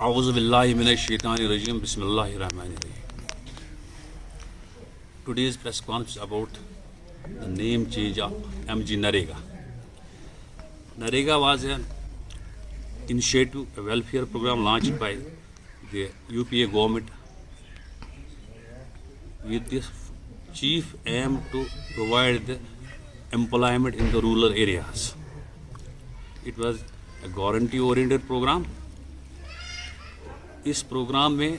A'udhu billahi minash shaitani rajim. Bismillahir Rahmanir Rahim. Today's press conference is about the name change of MG Narega. Narega was an initiative, a welfare program launched by the UPA government with the chief aim to provide the employment in the rural areas. It was a guarantee-oriented program. इस programme में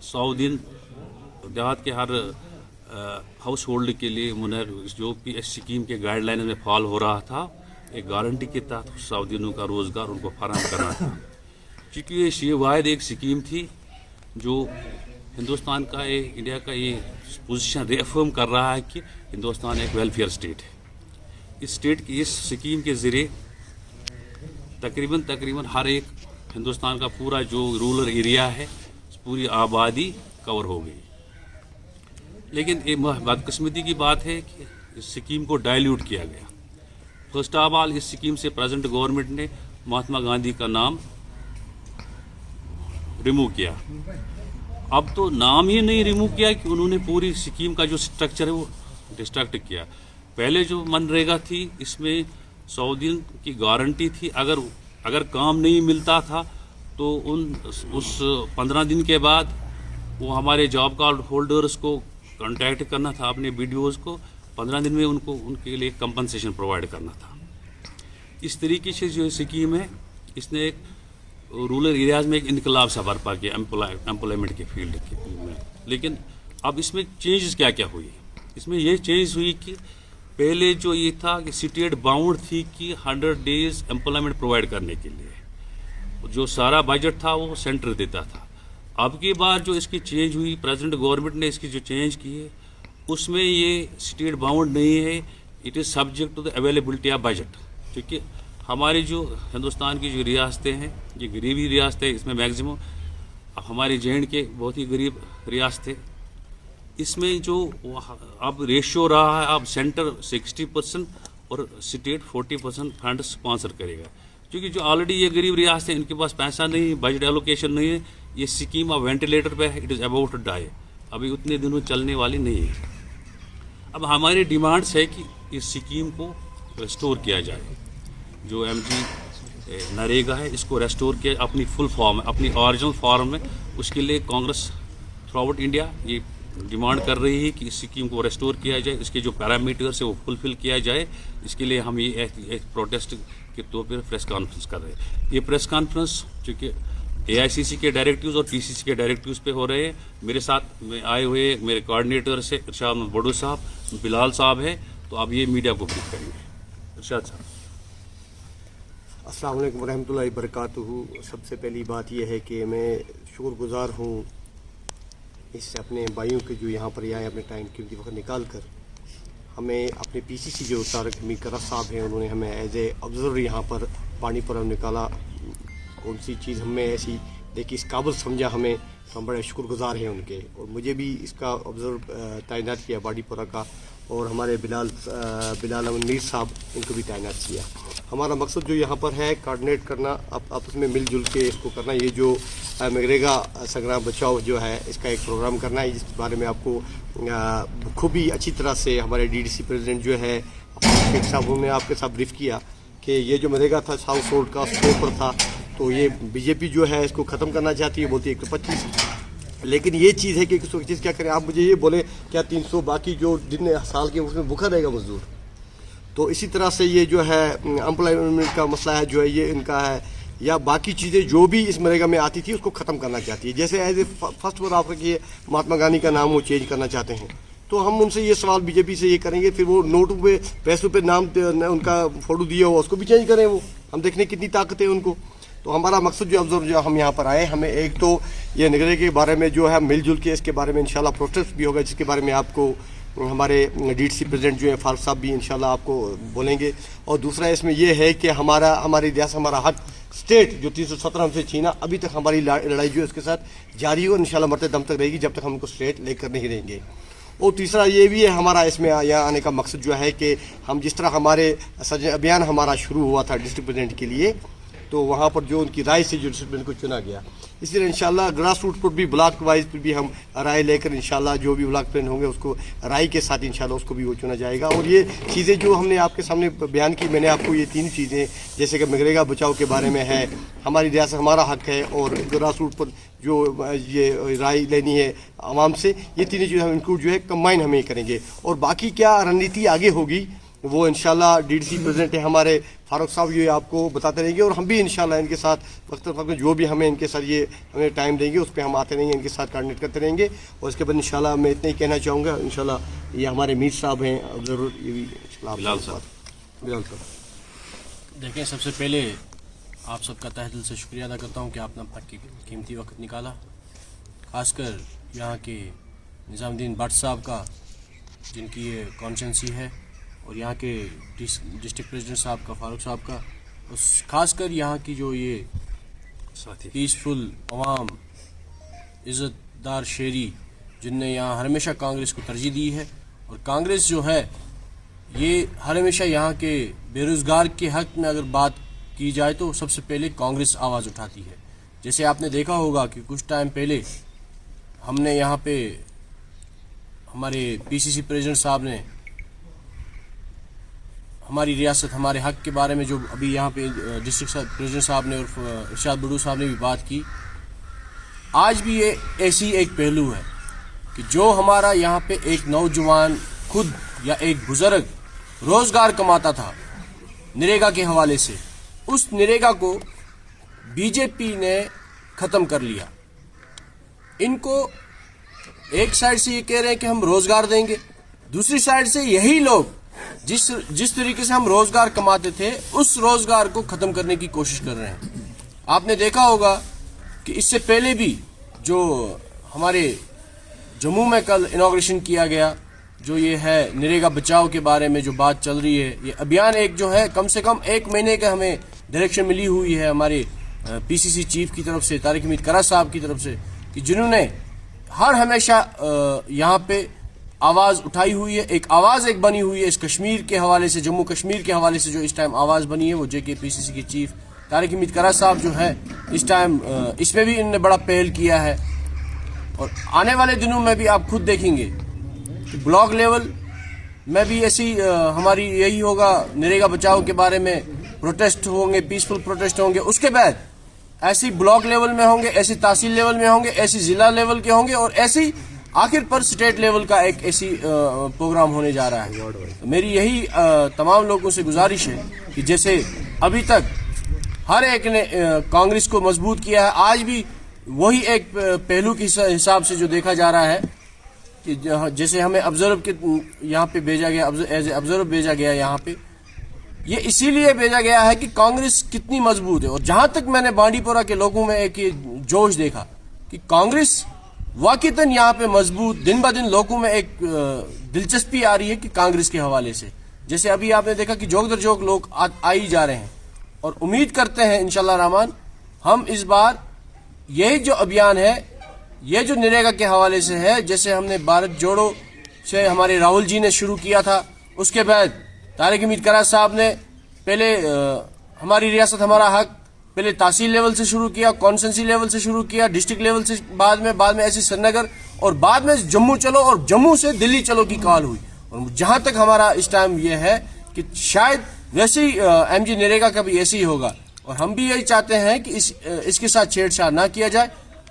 100 दिन देहात के हर house hold के लिए मुनहर जो P S scheme के guideline में फॉलो हो रहा था, एक गारंटी के तहत 100 दिनों का रोज़गार उनको फराहम करना था। चूँकि ये वाहिद एक स्कीम थी जो हिंदुस्तान का इंडिया का ये पोजीशन रीअफर्म कर रहा है कि हिंदुस्तान एक वेलफेयर स्टेट है। इस स्टेट की इस स्कीम के ज़रिए तकरीबन हर एक हिंदुस्तान का पूरा जो रूरल एरिया है पूरी आबादी कवर हो गई। लेकिन एक बदकिस्मती की बात है कि इस स्कीम को डाइल्यूट किया गया। फर्स्ट ऑफ ऑल इस स्कीम से प्रेजेंट गवर्नमेंट ने महात्मा गांधी का नाम रिमूव किया। अब तो नाम ही नहीं रिमूव किया कि उन्होंने पूरी स्कीम का जो स्ट्रक्चर है वो डिस्ट्रक्ट किया। पहले जो मनरेगा थी इसमें 100 दिन की गारंटी थी। अगर काम नहीं मिलता था तो उस 15 दिन के बाद वो हमारे जॉब कार्ड होल्डर्स को कांटेक्ट करना था, अपने बीडीओज को 15 दिन में उनके लिए कंपनसेशन प्रोवाइड करना था। इस तरीके से जो स्कीम है इसने एक रूरल एरियाज में एक इनकलाब सा बर्पा किया एम्प्लॉयमेंट के फील्ड में। लेकिन अब इसमें चेंजेस क्या क्या हुई? इसमें ये चेंज हुई कि पहले जो ये था कि स्टेट बाउंड थी कि 100 डेज एम्प्लॉयमेंट प्रोवाइड करने के लिए जो सारा बजट था वो सेंटर देता था। अब की बार जो इसकी चेंज हुई, प्रेजेंट गवर्नमेंट ने इसकी जो चेंज की है उसमें ये स्टेट बाउंड नहीं है, it is subject to the availability of budget. क्योंकि हमारी जो हिंदुस्तान की जो रियासतें हैं ये गरीबी रियासतें, इसमें मैक्सिमम अब हमारे जे.एंड.के बहुत ही गरीब रियासतें, इसमें जो अब रेशियो रहा है अब सेंटर 60% और स्टेट 40% फंड स्पॉन्सर करेगा। क्योंकि जो ऑलरेडी ये गरीब रियासत है इनके पास पैसा नहीं, बजट एलोकेशन नहीं है, ये स्कीम अब वेंटिलेटर पे है, it is about to die, अभी उतने दिनों चलने वाली नहीं है। अब हमारी डिमांड्स है कि इस स्कीम को रेस्टोर किया जाए। जो MG नरेगा है इसको रेस्टोर किया अपनी फुल फॉर्म, अपनी ओरिजिनल फॉर्म में। उसके लिए कांग्रेस थ्रू आउट इंडिया ये डिमांड कर रही है कि इस स्कीम को रेस्टोर किया जाए, इसके जो पैरामीटर्स है वो फुलफिल किया जाए। इसके लिए हम ये एक प्रोटेस्ट के तौर पर प्रेस कॉन्फ्रेंस कर रहे हैं। ये प्रेस कॉन्फ्रेंस चूँकि AICC के डायरेक्टिव्स और PCC के डायरेक्टिव्स पे हो रहे हैं। मेरे साथ में आए हुए मेरे कोऑर्डिनेटर से इरशाद बड़ू साहब, बिलाल साहब है, तो आप ये मीडिया को ब्रीफ करेंगे। इरशाद साहब। अस्सलाम वालेकुम रहमतुल्लाहि बरकातुहू। सबसे पहली बात यह है कि मैं शुक्रगुजार हूँ इस अपने भाइयों के जो यहाँ पर आए, अपने टाइम कीमती वक्त निकाल कर हमें अपने PCC जो तारक हमीद कररा साहब हैं उन्होंने हमें एज ए ऑब्जर्वर यहाँ पर पानी पर निकाला। कौन सी चीज़ हमें ऐसी देखी इस काबिल समझा हमें, तो हम बड़े शुक्रगुजार हैं उनके। और मुझे भी इसका ऑब्जर्वर तैनात किया बाडीपुरा का, और हमारे बिलाल अमन मीर साहब इनको भी तैनात किया। हमारा मकसद जो यहाँ पर है कोऑर्डिनेट करना, आपस में मिलजुल के इसको करना। ये जो मनरेगा संग्राम बचाओ जो है इसका एक प्रोग्राम करना है, जिस बारे में आपको खूबी अच्छी तरह से हमारे DDC प्रेसिडेंट जो है शेख साहब ने आपके साथ ब्रीफ किया कि ये जो मनरेगा था हाउस होल्ड का स्कोर पर था, तो ये BJP जो है इसको ख़त्म करना चाहती है, बोलती है 125। लेकिन ये चीज़ है कि 125 क्या करें। आप मुझे ये बोले क्या 300 बाकी जो दिन साल के उसमें भूखा रहेगा मजदूर? तो इसी तरह से ये जो है एम्प्लॉयमेंट का मसला है जो है ये इनका है, या बाकी चीज़ें जो भी इस मनरेगा में आती थी उसको ख़त्म करना चाहती है। जैसे एज ए फर्स्ट वर आप रखिए महात्मा गांधी का नाम वो चेंज करना चाहते हैं, तो हम उनसे ये सवाल BJP से ये करेंगे, फिर वो नोटों पे पैसों पे नाम उनका फ़ोटो दिया हुआ उसको भी चेंज करें। वो हम देखने कितनी ताकत है उनको। तो हमारा मकसद जो ऑब्जर्व जो हम यहाँ पर आए, हमें एक तो ये नगरे के बारे में जो है मिलजुल के इसके बारे में इंशाल्लाह प्रोटेस्ट भी होगा, जिसके बारे में आपको हमारे DDC प्रेसिडेंट जो है फारूक साहब भी इंशाल्लाह आपको बोलेंगे। और दूसरा इसमें यह है कि हमारी रियासत, हमारा हक स्टेट जो 317 हमसे छीना, अभी तक हमारी लड़ाई जो है उसके साथ जारी हो, इंशाल्लाह मरते दम तक रहेगी जब तक हम उनको स्टेट लेकर नहीं रहेंगे। और तीसरा ये भी है हमारा इसमें यहाँ आने का मकसद जो है कि हम जिस तरह हमारे अभियान हमारा शुरू हुआ था डिस्ट्रिक्ट प्रेसिडेंट के लिए, तो वहाँ पर जो उनकी राय से जो डिसिप्लिन को चुना गया। इसलिए इंशाल्लाह ग्रास रूट पर भी ब्लॉक वाइज पर भी हम राय लेकर इंशाल्लाह जो भी ब्लॉक प्लान होंगे उसको राय के साथ इंशाल्लाह उसको भी वो चुना जाएगा। और ये चीज़ें जो हमने आपके सामने बयान की, मैंने आपको ये तीन चीज़ें जैसे कि मनरेगा बचाव के बारे में है, हमारी रियासत हमारा हक है, और ग्रास रूट पर जो ये राय लेनी है आवाम से, ये तीनों चीज़ें हम इंक्लूड जो है कंबाइन हमें करेंगे। और बाकी क्या रणनीति आगे होगी वो इंशाल्लाह डीडीसी प्रेसिडेंट है हमारे फारूक साहब ये आपको बताते रहेंगे, और हम भी इंशाल्लाह इनके साथ वक्त में जो भी हमें इनके साथ ये हमें टाइम देंगे उस पर हम आते रहेंगे, इनके साथ कोऑर्डिनेट करते रहेंगे। और इसके बाद इंशाल्लाह मैं इतना ही कहना चाहूँगा, इंशाल्लाह ये हमारे मीर साहब हैं, ज़रूर ये भी बिलाल साहब। देखें, सबसे पहले आप सबका तहे दिल से शुक्रिया अदा करता हूँ कि आपने अपना कीमती वक्त निकाला, खासकर यहाँ के निज़ामुद्दीन भट्ट साहब का जिनकी ये कॉन्स्टिट्यूंसी है, और यहाँ के डिस्ट्रिक्ट प्रेसिडेंट साहब का, फारूक साहब का, उस खासकर यहाँ की जो ये पीसफुल अवाम, इज़्ज़तदार शेरी जिनने यहाँ हमेशा कांग्रेस को तरजीह दी है। और कांग्रेस जो है ये हर हमेशा यहाँ के बेरोज़गार के हक़ में अगर बात की जाए तो सबसे पहले कांग्रेस आवाज़ उठाती है। जैसे आपने देखा होगा कि कुछ टाइम पहले हमने यहाँ पे हमारे पीसीसी प्रेसिडेंट साहब ने हमारी रियासत हमारे हक़ के बारे में जो अभी यहाँ पे डिस्ट्रिक्ट प्रेसिडेंट साहब ने और इरशाद बड़ू साहब ने भी बात की, आज भी ये ऐसी एक पहलू है कि जो हमारा यहाँ पे एक नौजवान खुद या एक बुज़ुर्ग रोज़गार कमाता था नरेगा के हवाले से, उस नरेगा को बीजेपी ने ख़त्म कर लिया। इनको एक साइड से ये कह रहे हैं कि हम रोज़गार देंगे, दूसरी साइड से यही लोग जिस तरीके से हम रोज़गार कमाते थे उस रोज़गार को ख़त्म करने की कोशिश कर रहे हैं। आपने देखा होगा कि इससे पहले भी जो हमारे जम्मू में कल इनॉग्रेशन किया गया, जो ये है नरेगा बचाओ के बारे में जो बात चल रही है, ये अभियान एक जो है कम से कम 1 महीने का हमें डायरेक्शन मिली हुई है हमारे पीसीसी चीफ की तरफ से, तारिक हमीद करा साहब की तरफ से, कि जिन्होंने हर हमेशा यहाँ पे आवाज़ उठाई हुई है, एक आवाज़ एक बनी हुई है इस कश्मीर के हवाले से, जम्मू कश्मीर के हवाले से जो इस टाइम आवाज़ बनी है वो JKPCC के चीफ तारिक हमीद करा साहब जो है इस टाइम इसमें भी इन्होंने बड़ा पहल किया है। और आने वाले दिनों में भी आप खुद देखेंगे कि ब्लॉक लेवल में भी ऐसी हमारी यही होगा, नरेगा बचाओ के बारे में प्रोटेस्ट होंगे, पीसफुल प्रोटेस्ट होंगे, उसके बाद ऐसी ब्लॉक लेवल में होंगे, ऐसी तहसील लेवल में होंगे, ऐसी ज़िला लेवल के होंगे, और ऐसी आखिर पर स्टेट लेवल का एक ऐसी प्रोग्राम होने जा रहा है। तो मेरी यही तमाम लोगों से गुजारिश है कि जैसे अभी तक हर एक ने कांग्रेस को मजबूत किया है, आज भी वही एक पहलू के हिसाब से जो देखा जा रहा है कि जैसे हमें ऑब्जर्व के यहाँ पे भेजा गया, एज ए ऑब्जर्व भेजा गया यहाँ पे, ये इसीलिए भेजा गया है कि कांग्रेस कितनी मजबूत है। और जहाँ तक मैंने बांडीपोरा के लोगों में एक ये जोश देखा कि कांग्रेस वाकईतन यहाँ पे मजबूत, दिन ब दिन लोगों में एक दिलचस्पी आ रही है कि कांग्रेस के हवाले से, जैसे अभी आपने देखा कि जोक दर जोक लोग आ ही जा रहे हैं। और उम्मीद करते हैं इंशाल्लाह रहमान हम इस बार यही जो अभियान है, ये जो नरेगा के हवाले से है, जैसे हमने भारत जोड़ो से हमारे राहुल जी ने शुरू किया था, उसके बाद तारिक हमीद करा साहब ने पहले हमारी रियासत हमारा हक पहले तहसील लेवल से शुरू किया, कॉन्स्टिट्यूंसी लेवल से शुरू किया, डिस्ट्रिक्ट लेवल से बाद में ऐसे श्रीनगर, और बाद में जम्मू चलो, और जम्मू से दिल्ली चलो की कॉल हुई। और जहाँ तक हमारा इस टाइम ये है कि शायद वैसे ही MG नरेगा का भी ऐसे ही होगा, और हम भी यही चाहते हैं कि इसके साथ छेड़छाड़ ना किया जाए।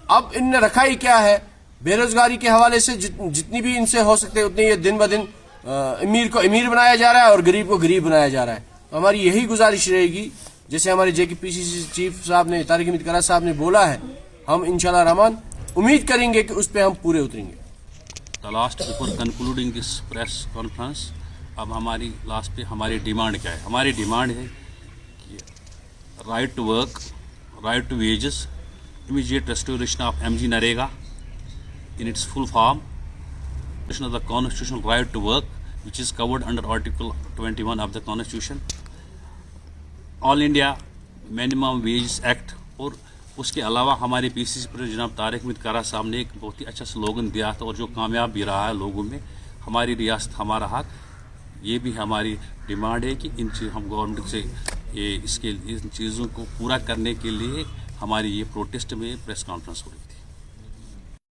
अब इनने रखा ही क्या है, बेरोजगारी के हवाले से जितनी भी इनसे हो सकते उतनी ये दिन ब दिन अमीर को अमीर बनाया जा रहा है और गरीब को गरीब बनाया जा रहा है। तो हमारी यही गुजारिश रहेगी, जैसे हमारे JKPCC चीफ साहब ने, तारिक हमीद करा साहब ने बोला है, हम इंशाल्लाह रहमान उम्मीद करेंगे कि उस पर हम पूरे उतरेंगे। The last before concluding this press conference, अब हमारी लास्ट पे हमारी डिमांड क्या है? हमारी डिमांड है कि right to work, right to wages, immediate restoration of MG Narega in its full form, restoration of the constitutional right to work which is covered under Article 21 of the Constitution, All India Minimum Wages Act, और उसके अलावा हमारे PCC पर जनाब तारिक हमीद करा साहब ने एक बहुत ही अच्छा स्लोगन दिया था और जो कामयाब भी रहा है लोगों में, हमारी रियासत हमारा हक। ये भी हमारी डिमांड है कि इन चीज़ हम गवर्नमेंट से ان چیزوں کو پورا کرنے کے لیے ہماری یہ پروٹیسٹ میں پریس کانفرنس ہو رہی تھی.